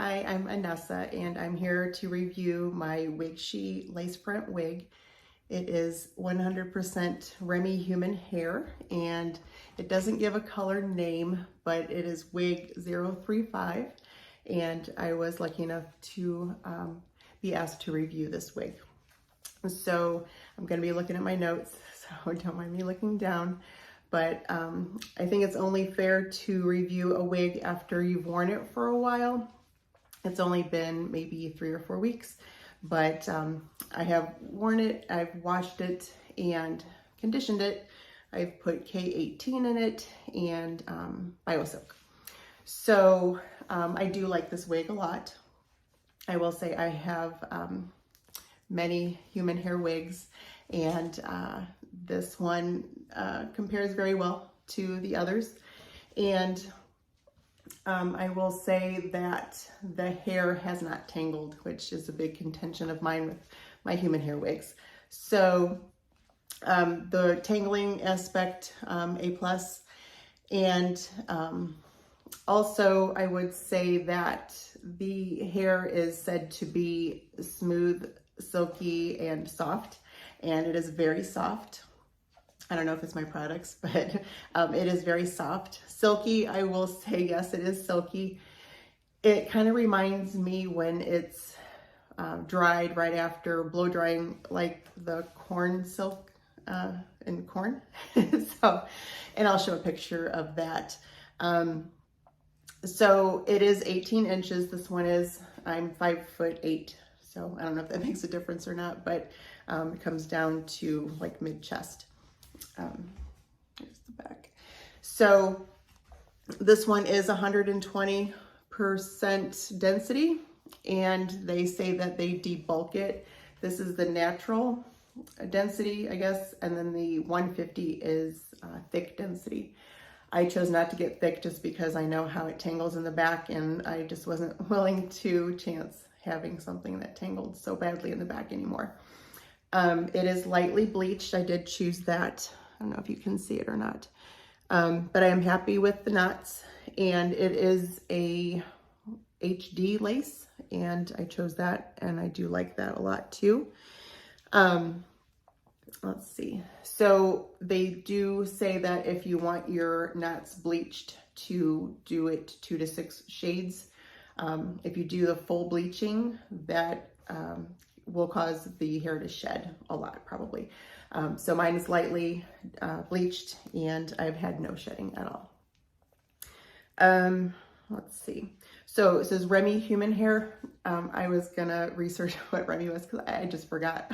Hi, I'm Anessa and I'm here to review my Wigshe lace front wig. It is 100% Remy human hair and it doesn't give a color name, but it is WIG035 and I was lucky enough to be asked to review this wig. So I'm going to be looking at my notes, so don't mind me looking down. But I think it's only fair to review a wig after you've worn it for a while. It's only been maybe 3 or 4 weeks, but I have worn it, I've washed it and conditioned it. I've put K18 in it and BioSilk. So I do like this wig a lot. I will say I have many human hair wigs and this one compares very well to the others. And I will say that the hair has not tangled, which is a big contention of mine with my human hair wigs. So the tangling aspect, A+. And also I would say that the hair is said to be smooth, silky, and soft, and it is very soft. I don't know if it's my products, but it is very soft. Silky, I will say, yes, it is silky. It kind of reminds me when it's dried right after blow drying, like the corn silk in corn. So, and I'll show a picture of that. So it is 18 inches. This one is, I'm 5'8". So I don't know if that makes a difference or not, but it comes down to like mid-chest. Here's the back. So this one is 120% density, and they say that they debulk it. This is the natural density, I guess, and then the 150 is thick density. I chose not to get thick just because I know how it tangles in the back, and I just wasn't willing to chance having something that tangled so badly in the back anymore. It is lightly bleached. I did choose that. I don't know if you can see it or not. But I am happy with the knots, and it is a HD lace, and I chose that, and I do like that a lot too. Let's see. So they do say that if you want your knots bleached, to do it 2 to 6 shades. If you do the full bleaching, that will cause the hair to shed a lot, probably. So mine is lightly bleached, and I've had no shedding at all. Let's see. So it says Remy human hair. I was gonna research what Remy was because I just forgot.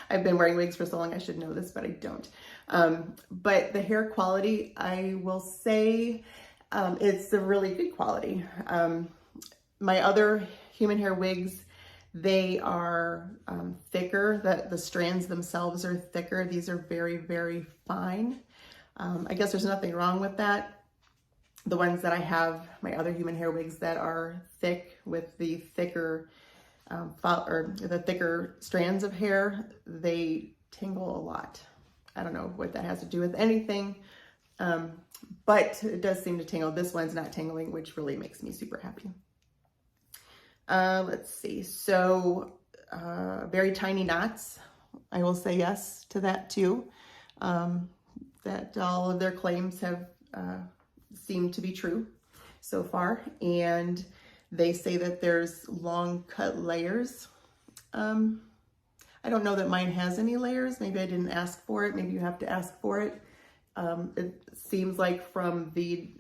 I've been wearing wigs for so long, I should know this, but I don't. But the hair quality, I will say, it's a really good quality. My other human hair wigs, they are thicker. The strands themselves are thicker. These are very, very fine. I guess there's nothing wrong with that. The ones that I have, my other human hair wigs that are thick with the thicker the thicker strands of hair, they tingle a lot. I don't know what that has to do with anything, but it does seem to tingle. This one's not tingling, which really makes me super happy. Let's see. So very tiny knots. I will say yes to that too. That all of their claims have seemed to be true so far. And they say that there's long cut layers. I don't know that mine has any layers. Maybe I didn't ask for it. Maybe you have to ask for it. It seems like from the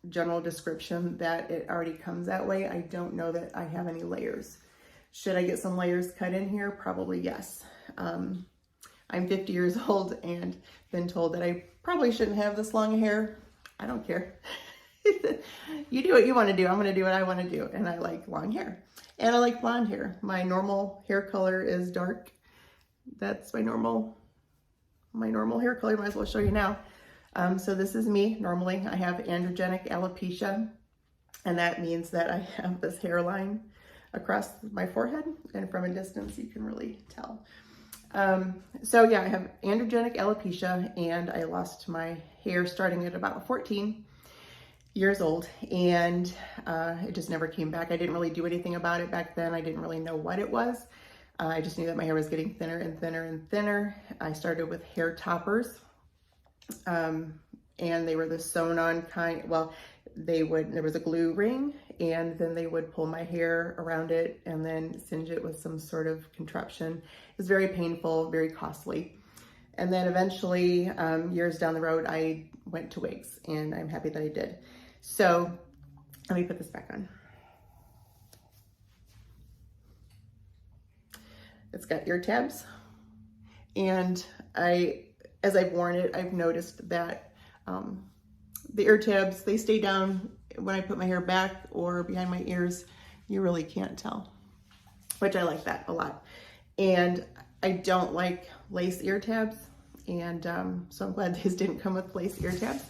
general description that it already comes that way. I don't know that I have any layers. Should I get some layers cut in here? Probably yes. I'm 50 years old and been told that I probably shouldn't have this long hair. I don't care. You do what you want to do. I'm going to do what I want to do. And I like long hair. And I like blonde hair. My normal hair color is dark. That's my normal hair color. Might as well show you now. So this is me. Normally I have androgenic alopecia, and that means that I have this hairline across my forehead, and from a distance you can really tell. So yeah, I have androgenic alopecia, and I lost my hair starting at about 14. years old, and it just never came back. I didn't really do anything about it back then. I didn't really know what it was. I just knew that my hair was getting thinner and thinner and thinner. I started with hair toppers, and they were the sewn on kind. Well, there was a glue ring, and then they would pull my hair around it and then singe it with some sort of contraption. It was very painful, very costly. And then eventually, years down the road, I went to wigs, and I'm happy that I did. So let me put this back on. It's got ear tabs, and as I've worn it, I've noticed that the ear tabs, they stay down when I put my hair back or behind my ears. You really can't tell, which I like that a lot. And I don't like lace ear tabs, and so I'm glad these didn't come with lace ear tabs.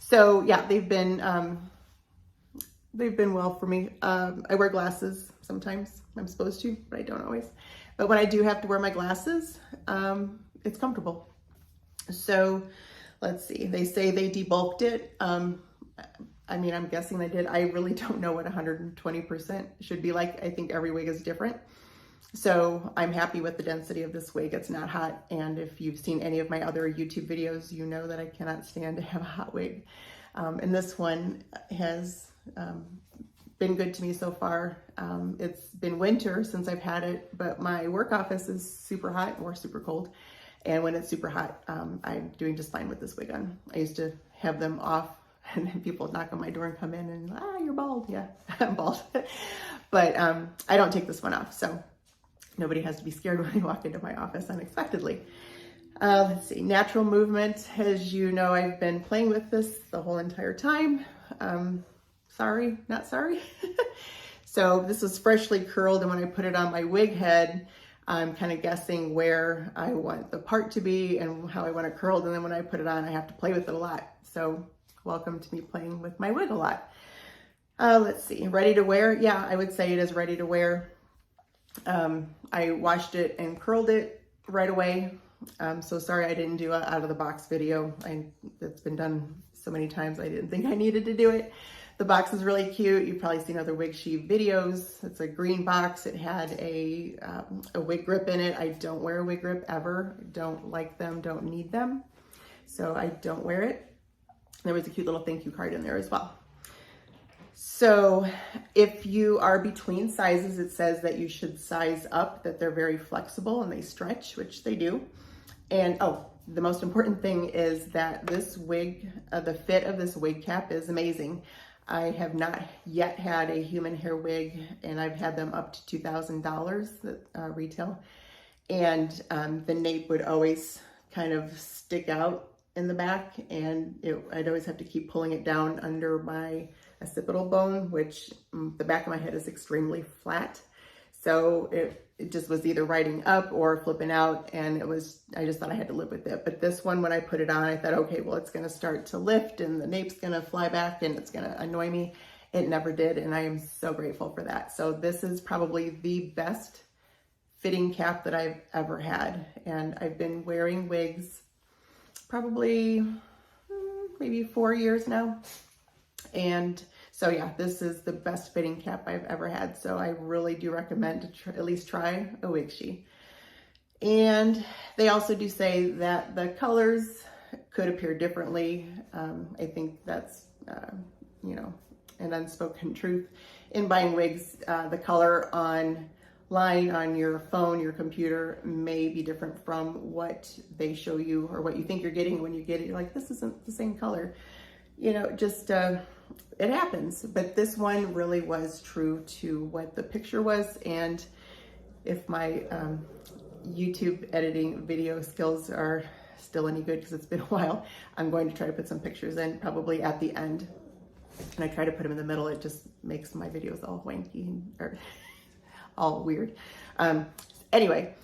So yeah, they've been well for me. I wear glasses sometimes. I'm supposed to, but I don't always. But when I do have to wear my glasses, it's comfortable. So let's see. They say they debulked it. I mean, I'm guessing they did. I really don't know what 120% should be like. I think every wig is different. So I'm happy with the density of this wig. It's not hot. And if you've seen any of my other YouTube videos, you know that I cannot stand to have a hot wig. And this one has been good to me so far. It's been winter since I've had it, but my work office is super hot or super cold. And when it's super hot, I'm doing just fine with this wig on. I used to have them off, and then people would knock on my door and come in and, you're bald. Yeah, I'm bald. But I don't take this one off. So nobody has to be scared when they walk into my office unexpectedly. Let's see, natural movement. As you know, I've been playing with this the whole entire time. Sorry, not sorry. So this was freshly curled, and when I put it on my wig head, I'm kind of guessing where I want the part to be and how I want it curled. And then when I put it on, I have to play with it a lot. So welcome to me playing with my wig a lot. Let's see, ready to wear. Yeah, I would say it is ready to wear. I washed it and curled it right away. So sorry I didn't do an out of the box video. It's been done so many times, I didn't think I needed to do it. The box is really cute. You've probably seen other Wigshe videos. It's a green box. It had a wig grip in it. I don't wear a wig grip ever. Don't like them, don't need them. So I don't wear it. There was a cute little thank you card in there as well. So if you are between sizes, it says that you should size up, that they're very flexible and they stretch, which they do. And the most important thing is that this wig, the fit of this wig cap is amazing. I have not yet had a human hair wig, and I've had them up to $2,000 retail. And the nape would always kind of stick out in the back, and I'd always have to keep pulling it down under my occipital bone, which the back of my head is extremely flat. So it just was either riding up or flipping out, and I just thought I had to live with it. But this one, when I put it on, I thought, okay, well, it's gonna start to lift and the nape's gonna fly back and it's gonna annoy me. It never did, and I am so grateful for that. So this is probably the best fitting cap that I've ever had. And I've been wearing wigs probably maybe 4 years now. And so yeah, this is the best fitting cap I've ever had. So I really do recommend to at least try a Wigshe. And they also do say that the colors could appear differently. I think that's, an unspoken truth. In buying wigs, the color online on your phone, your computer may be different from what they show you or what you think you're getting. When you get it, you're like, this isn't the same color. It happens, but this one really was true to what the picture was. And if my YouTube editing video skills are still any good, because it's been a while, I'm going to try to put some pictures in probably at the end. And I try to put them in the middle. It just makes my videos all wanky or all weird. Anyway,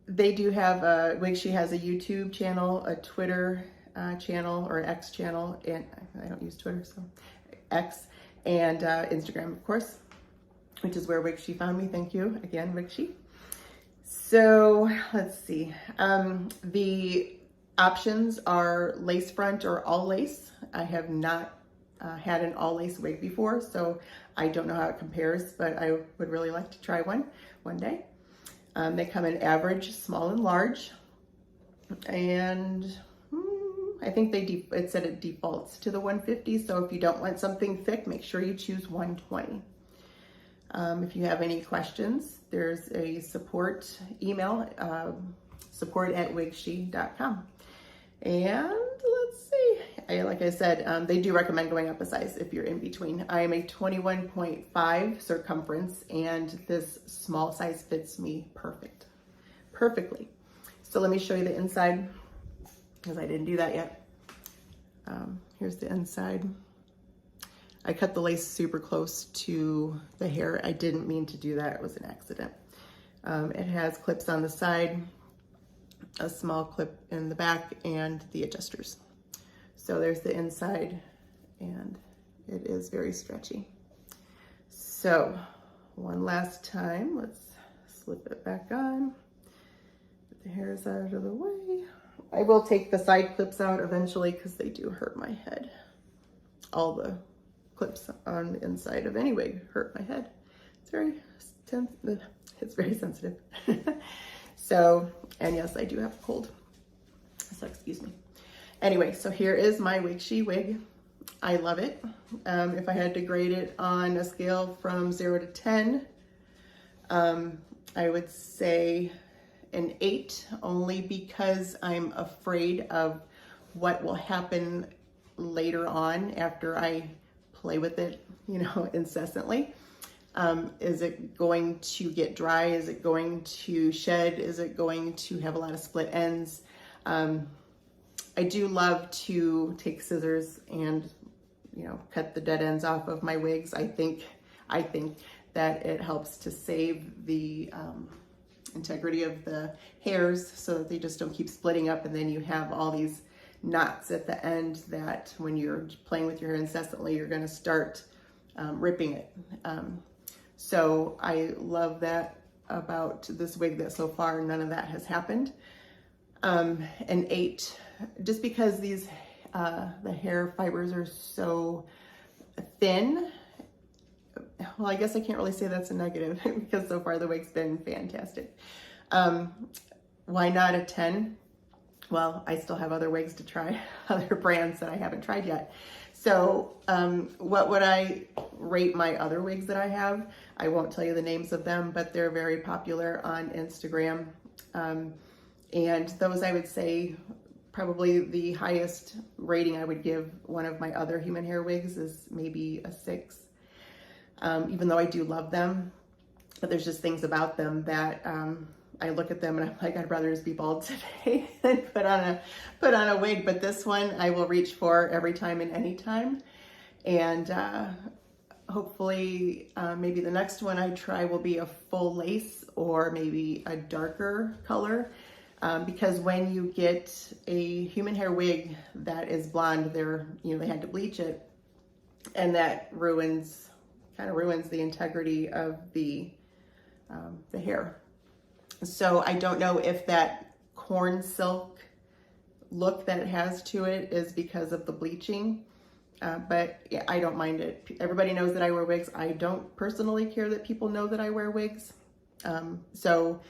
they do have Wigshe has a YouTube channel, a Twitter channel or X channel, and I don't use Twitter, so X, and Instagram, of course, which is where Wigshe found me. Thank you again, Wigshe. So let's see. The options are lace front or all lace. I have not had an all lace wig before, so I don't know how it compares, but I would really like to try one day. They come in average, small, and large, and I think it said it defaults to the 150, so if you don't want something thick, make sure you choose 120. If you have any questions, there's a support email, support@wigshe.com. And let's see, like I said, they do recommend going up a size if you're in between. I am a 21.5 circumference, and this small size fits me perfectly. So let me show you the inside, because I didn't do that yet. Here's the inside. I cut the lace super close to the hair. I didn't mean to do that, it was an accident. It has clips on the side, a small clip in the back, and the adjusters. So there's the inside, and it is very stretchy. So one last time, let's slip it back on. Get the hairs out of the way. I will take the side clips out eventually because they do hurt my head. All the clips on the inside of any wig hurt my head. It's very sensitive. So, and yes, I do have a cold, so excuse me. Anyway, so here is my Wigshe wig. I love it. If I had to grade it on a scale from 0 to 10, I would say an 8, only because I'm afraid of what will happen later on after I play with it, incessantly. Is it going to get dry? Is it going to shed? Is it going to have a lot of split ends? I do love to take scissors and, cut the dead ends off of my wigs. I think that it helps to save the integrity of the hairs so that they just don't keep splitting up, and then you have all these knots at the end that when you're playing with your hair incessantly, you're going to start ripping it. So I love that about this wig, that so far none of that has happened. An 8, just because these the hair fibers are so thin. Well, I guess I can't really say that's a negative because so far the wig's been fantastic. Why not a 10? Well, I still have other wigs to try, other brands that I haven't tried yet. So what would I rate my other wigs that I have? I won't tell you the names of them, but they're very popular on Instagram. And those, I would say, probably the highest rating I would give one of my other human hair wigs is maybe a 6. Even though I do love them, but there's just things about them that I look at them and I'm like, I'd rather just be bald today than put on a wig. But this one I will reach for every time and any time. And hopefully maybe the next one I try will be a full lace or maybe a darker color. Because when you get a human hair wig that is blonde, they had to bleach it, and that kind of ruins the integrity of the hair. So I don't know if that corn silk look that it has to it is because of the bleaching, but yeah, I don't mind it. Everybody knows that I wear wigs. I don't personally care that people know that I wear wigs. So,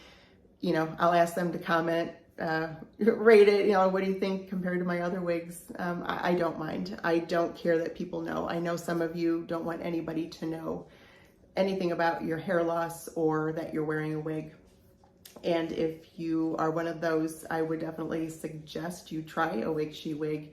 I'll ask them to comment, rate it, what do you think compared to my other wigs? I don't mind. I don't care that people know. I know some of you don't want anybody to know anything about your hair loss or that you're wearing a wig. And if you are one of those, I would definitely suggest you try a Wigshe wig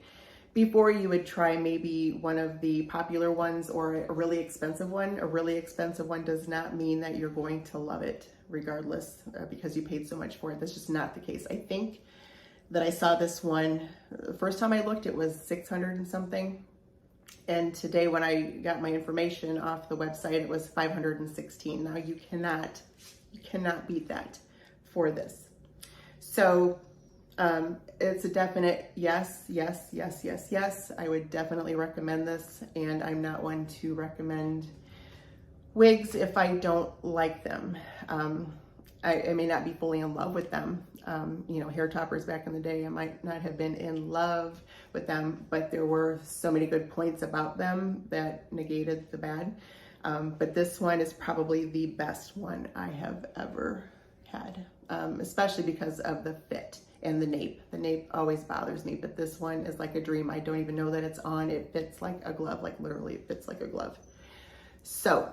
before you would try maybe one of the popular ones or a really expensive one. A really expensive one does not mean that you're going to love it regardless because you paid so much for it. That's just not the case. I think that I saw this one, the first time I looked, it was 600 and something. And today when I got my information off the website, it was 516. Now you cannot beat that for this. So it's a definite yes. I would definitely recommend this, and I'm not one to recommend wigs if I don't like them. I may not be fully in love with them. You know, hair toppers back in the day, I might not have been in love with them, but there were so many good points about them that negated the bad. But this one is probably the best one I have ever had, especially because of the fit and the nape. The nape always bothers me, but this one is like a dream. I don't even know that it's on. It fits like a glove, like literally it fits like a glove. So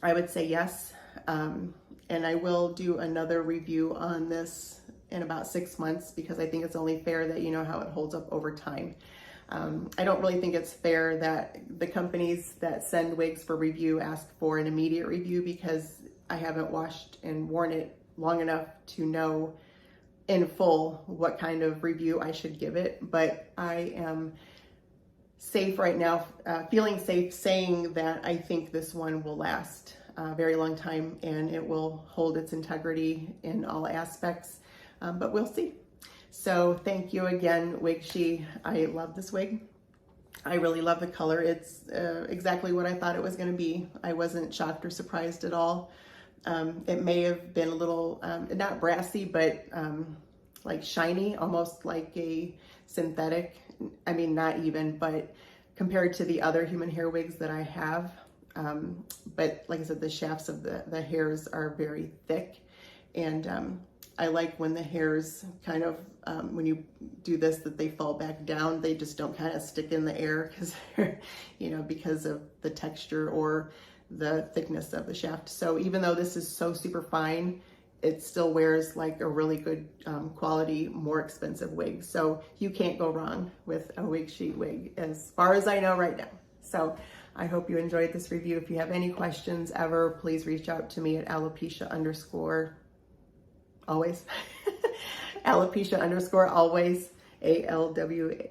I would say yes. And I will do another review on this in about 6 months, because I think it's only fair that you know how it holds up over time. I don't really think it's fair that the companies that send wigs for review ask for an immediate review, because I haven't washed and worn it long enough to know in full what kind of review I should give it. But I am safe right now, feeling safe saying that I think this one will last a very long time and it will hold its integrity in all aspects, but we'll see. So thank you again, Wigshe. I love this wig. I really love the color. It's exactly what I thought it was going to be. I wasn't shocked or surprised at all. It may have been a little, not brassy, but like shiny, almost like a synthetic. I mean, not even, but compared to the other human hair wigs that I have. But like I said, the shafts of the hairs are very thick, and I like when the hairs kind of, when you do this, that they fall back down. They just don't kind of stick in the air because, you know, because of the texture or the thickness of the shaft. So even though this is so super fine, it still wears like a really good quality, more expensive wig. So you can't go wrong with a Wigshe wig as far as I know right now. So I hope you enjoyed this review. If you have any questions ever, please reach out to me at alopecia_, always, alopecia_always, A-L-W,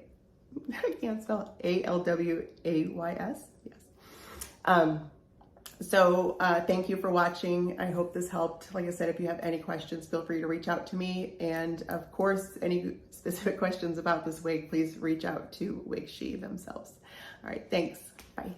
I can't spell it, A-L-W-A-Y-S, yes. So thank you for watching. I hope this helped. Like I said, if you have any questions, feel free to reach out to me. And of course, any specific questions about this wig, please reach out to Wigshe themselves. All right, thanks. Bye.